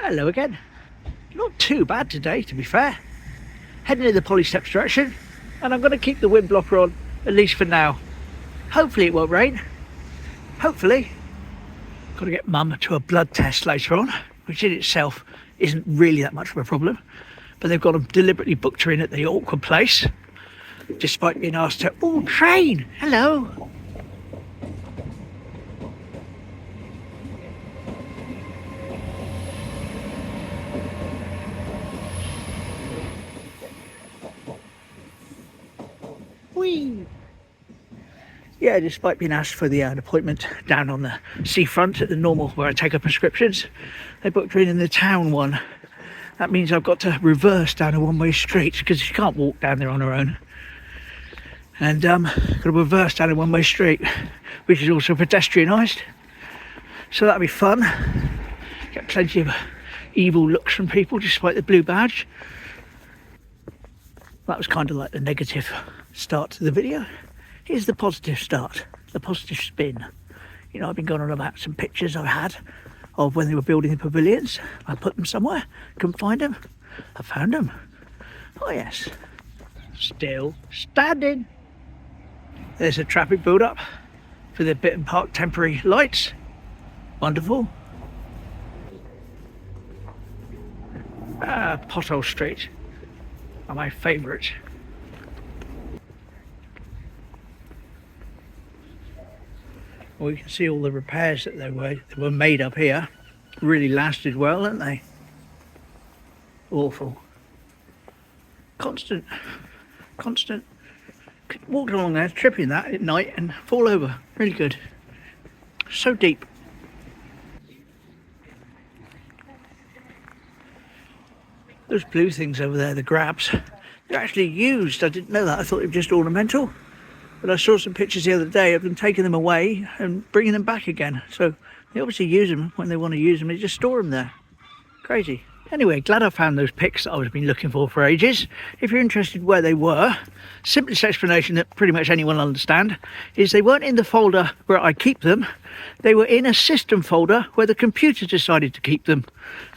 Hello again. Not too bad today, to be fair. Heading in the Polysteps direction, and I'm going to keep the wind blocker on, at least for now. Hopefully it won't rain. Hopefully. Got to get Mum to a blood test later on, which in itself isn't really that much of a problem. But they've got to deliberately booked her in at the awkward place, despite being asked to, oh, train, hello. Whee! Yeah, despite being asked for an appointment down on the Seafront at the normal where I take her prescriptions, they booked her in the town one. That means I've got to reverse down a one-way street because she can't walk down there on her own. And got to reverse down a one-way street, which is also pedestrianised. So that'll be fun. Get plenty of evil looks from people despite the blue badge. That was kind of like the negative start to the video. Here's the positive start, the positive spin. You know, I've been going on about some pictures I had of when they were building the pavilions. I put them somewhere, couldn't find them. I found them. Oh yes, still standing. There's a traffic build-up for the Bitten Park temporary lights. Wonderful. Pothole Street are my favourite. Well, you can see all the repairs that they were made up here. Really lasted well, didn't they? Awful. Constant. Walk along there, tripping that at night and fall over. Really good. So deep. Those blue things over there, the grabs, they're actually used. I didn't know that. I thought they were just ornamental. But I saw some pictures the other day of them taking them away and bringing them back again. So they obviously use them when they want to use them. They just store them there. Crazy. Anyway, glad I found those pics that I've been looking for ages. If you're interested where they were, simplest explanation that pretty much anyone will understand is they weren't in the folder where I keep them. They were in a system folder where the computer decided to keep them.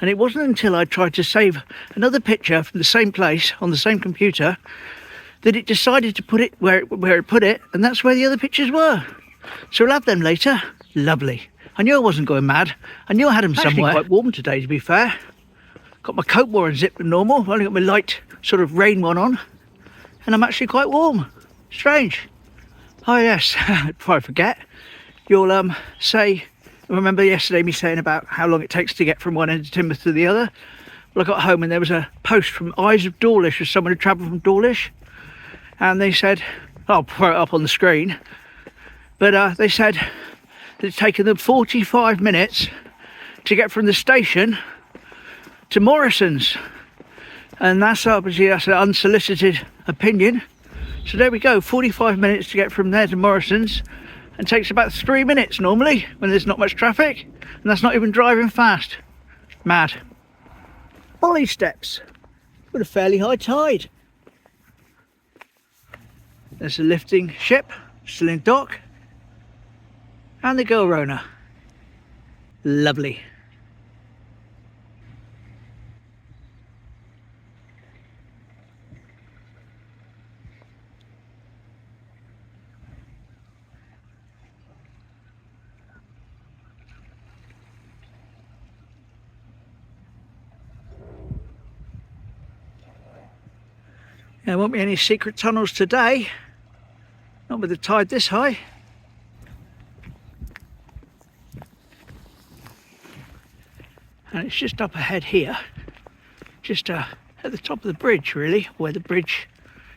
And it wasn't until I tried to save another picture from the same place on the same computer that it decided to put it where it put it, and that's where the other pictures were. So we'll have them later. Lovely. I knew I wasn't going mad. I knew I had them somewhere. Actually quite warm today, to be fair. Got my coat more unzipped than normal. I've only got my light sort of rain one on, and I'm actually quite warm. Strange. Oh yes, before I forget, you'll remember yesterday me saying about how long it takes to get from one end of Teignmouth to the other? Well, I got home and there was a post from Eyes of Dawlish, for someone who travelled from Dawlish. And they said, I'll put it up on the screen, but they said that it's taken them 45 minutes to get from the station to Morrison's. And that's obviously an unsolicited opinion. So there we go, 45 minutes to get from there to Morrison's, and takes about 3 minutes normally when there's not much traffic, and that's not even driving fast. Mad. Polysteps with a fairly high tide. There's a lifting ship, still in dock, and the girl Rona. Lovely. There won't be any secret tunnels today. Not with the tide this high. And it's just up ahead here, just at the top of the bridge really, where the bridge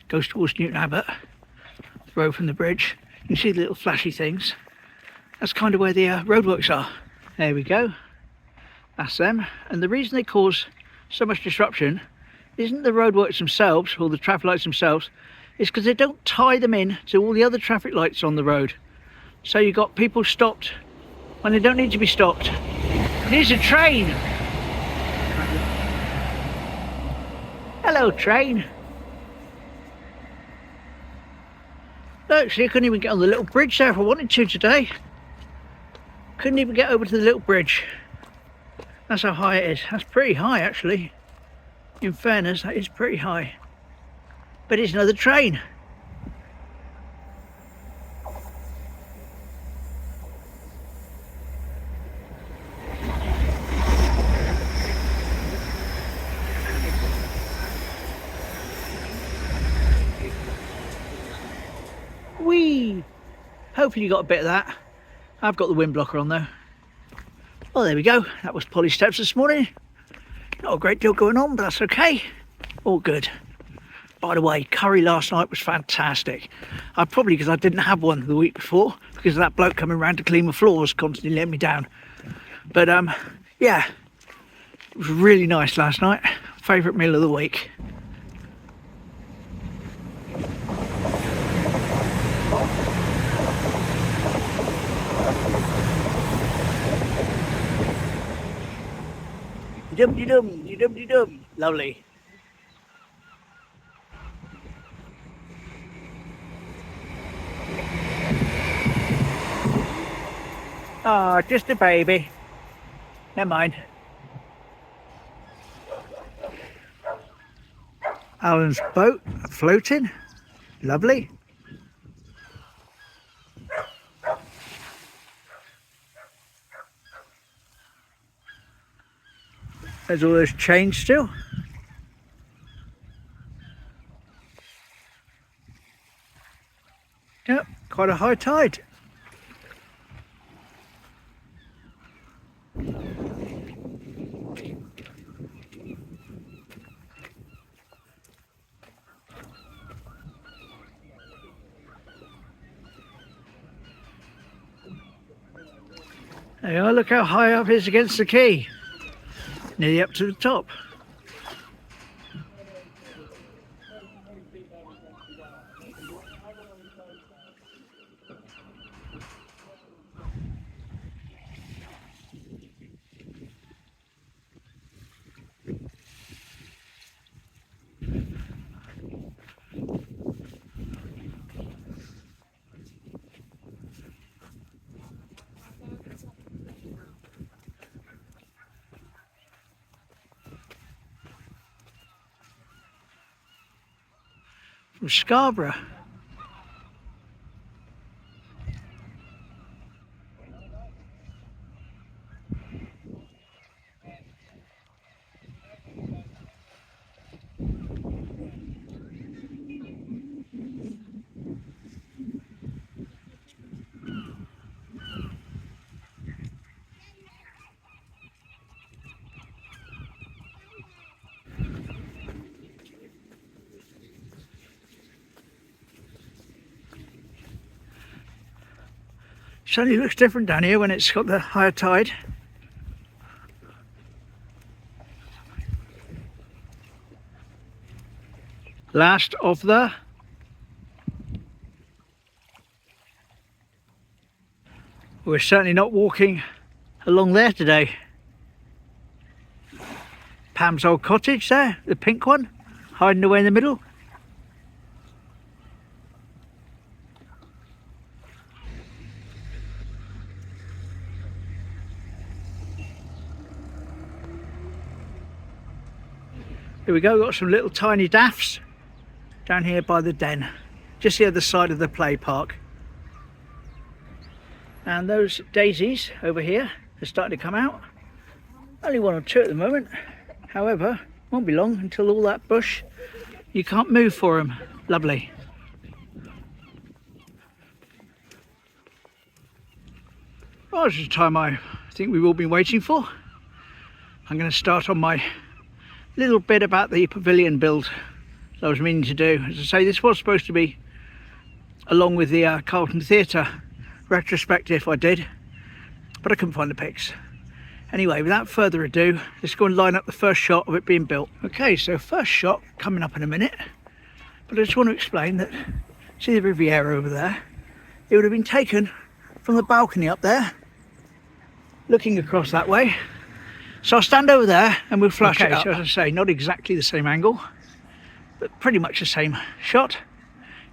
goes towards Newton Abbot, the road from the bridge. You can see the little flashy things. That's kind of where the roadworks are. There we go. That's them. And the reason they cause so much disruption isn't the roadworks themselves or the traffic lights themselves. It's because they don't tie them in to all the other traffic lights on the road. So you've got people stopped when they don't need to be stopped. Here's a train. Hello, train. Look, see, I couldn't even get on the little bridge there if I wanted to today. Couldn't even get over to the little bridge. That's how high it is. That's pretty high, actually. In fairness, that is pretty high. But it's another train. Whee! Hopefully you got a bit of that. I've got the wind blocker on though. Well, there we go. That was Polly Steps this morning. Not a great deal going on, but that's okay. All good. By the way, curry last night was fantastic. Probably because I didn't have one the week before, because of that bloke coming round to clean my floors constantly letting me down. But yeah, it was really nice last night. Favourite meal of the week. Dum-de-dum. Lovely. Oh, just a baby. Never mind. Alan's boat floating. Lovely. There's all those chains still. Yep, quite a high tide. There you are, look how high up it is against the quay. Nearly up to the top. From Scarborough. Certainly looks different down here when it's got the higher tide. Last of the we're certainly not walking along there today. Pam's old cottage there, the pink one, hiding away in the middle. Here we go, got some little tiny daffs down here by the den, just the other side of the play park. And those daisies over here are starting to come out. Only one or two at the moment. However, won't be long until all that bush, you can't move for them. Lovely. Well, it's the time I think we've all been waiting for. I'm going to start on my little bit about the pavilion build that I was meaning to do. As I say, this was supposed to be along with the Carlton Theatre retrospective I did, but I couldn't find the pics. Anyway, without further ado, let's go and line up the first shot of it being built. Okay, so first shot coming up in a minute, but I just want to explain that, see the Riviera over there? It would have been taken from the balcony up there, looking across that way. So I'll stand over there and we'll flash it up. So as I say, not exactly the same angle, but pretty much the same shot.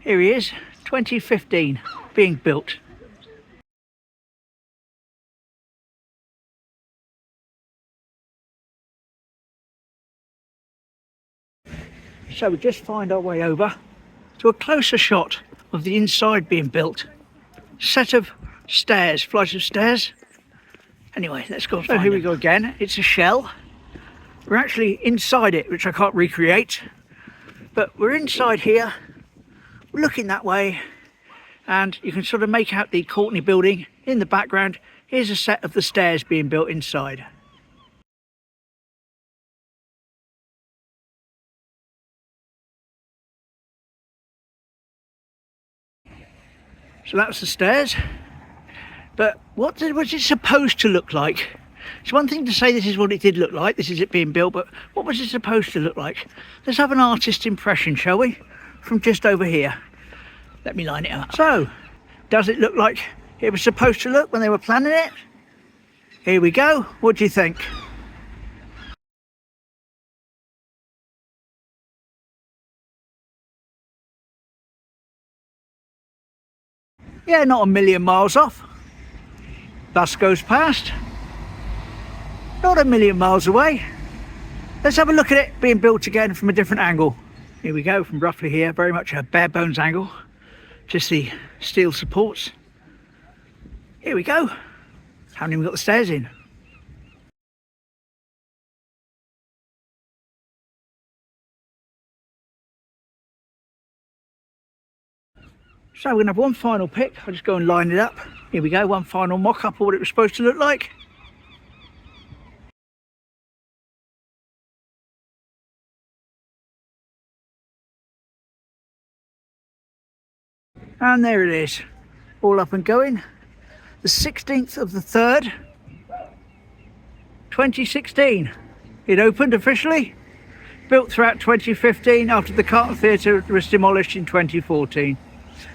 Here he is, 2015, being built. So we just find our way over to a closer shot of the inside being built. Set of stairs, flights of stairs. Anyway, let's go. So here we go again. It's a shell. We're actually inside it, which I can't recreate. But we're inside here, we're looking that way, and you can sort of make out the Courtney building in the background. Here's a set of the stairs being built inside. So that's the stairs, but what was it supposed to look like? It's one thing to say this is what it did look like, this is it being built, but what was it supposed to look like? Let's have an artist's impression, shall we? From just over here. Let me line it up. So, does it look like it was supposed to look when they were planning it? Here we go, what do you think? Yeah, not a million miles off. Bus goes past. Not a million miles away. Let's have a look at it being built again from a different angle. Here we go, from roughly here, very much a bare bones angle. Just the steel supports. Here we go. Haven't even got the stairs in. So we're going to have one final pick. I'll just go and line it up. Here we go, one final mock-up of what it was supposed to look like. And there it is, all up and going. The 16th of the 3rd, 2016. It opened officially. Built throughout 2015 after the Carlton Theatre was demolished in 2014.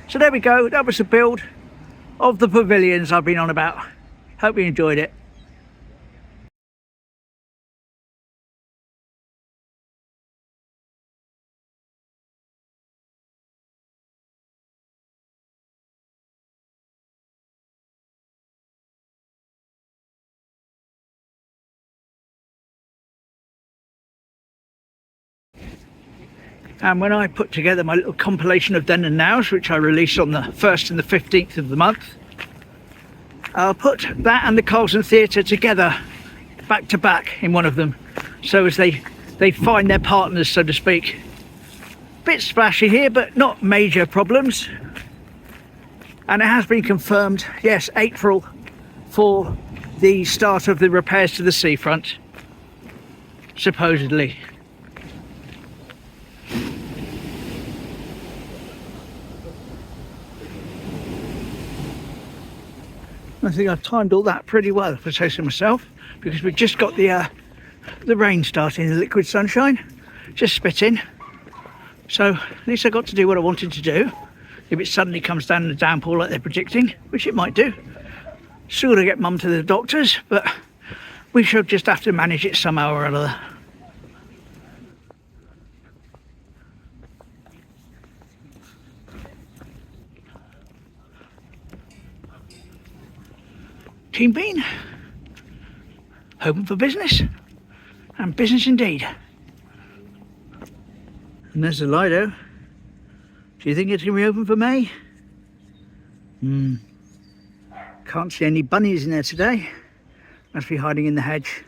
So there we go, that was the build of the pavilions I've been on about. Hope you enjoyed it. And when I put together my little compilation of then and nows, which I released on the 1st and the 15th of the month, I'll put that and the Carlton Theatre together back to back in one of them, so as they find their partners, so to speak. Bit splashy here, but not major problems. And it has been confirmed, yes, April for the start of the repairs to the seafront, supposedly. I think I've timed all that pretty well, if I say so myself, because we've just got the rain starting, the liquid sunshine just spitting. So at least I got to do what I wanted to do. If it suddenly comes down in a downpour like they're predicting, which it might do, still to get mum to the doctors, but we shall just have to manage it somehow or other. Team Bean, hoping for business, and business indeed. And there's the Lido. Do you think it's going to be open for May? Can't see any bunnies in there today. Must be hiding in the hedge.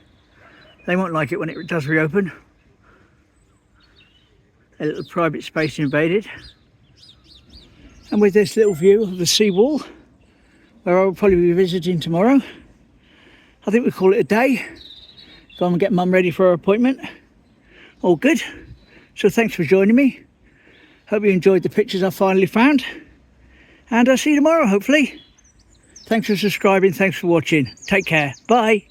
They won't like it when it does reopen. A little private space invaded. And with this little view of the seawall, where I'll probably be visiting tomorrow, I think we'll call it a day. Go and get mum ready for her appointment. All good. So thanks for joining me. Hope you enjoyed the pictures I finally found. And I'll see you tomorrow, hopefully. Thanks for subscribing. Thanks for watching. Take care. Bye.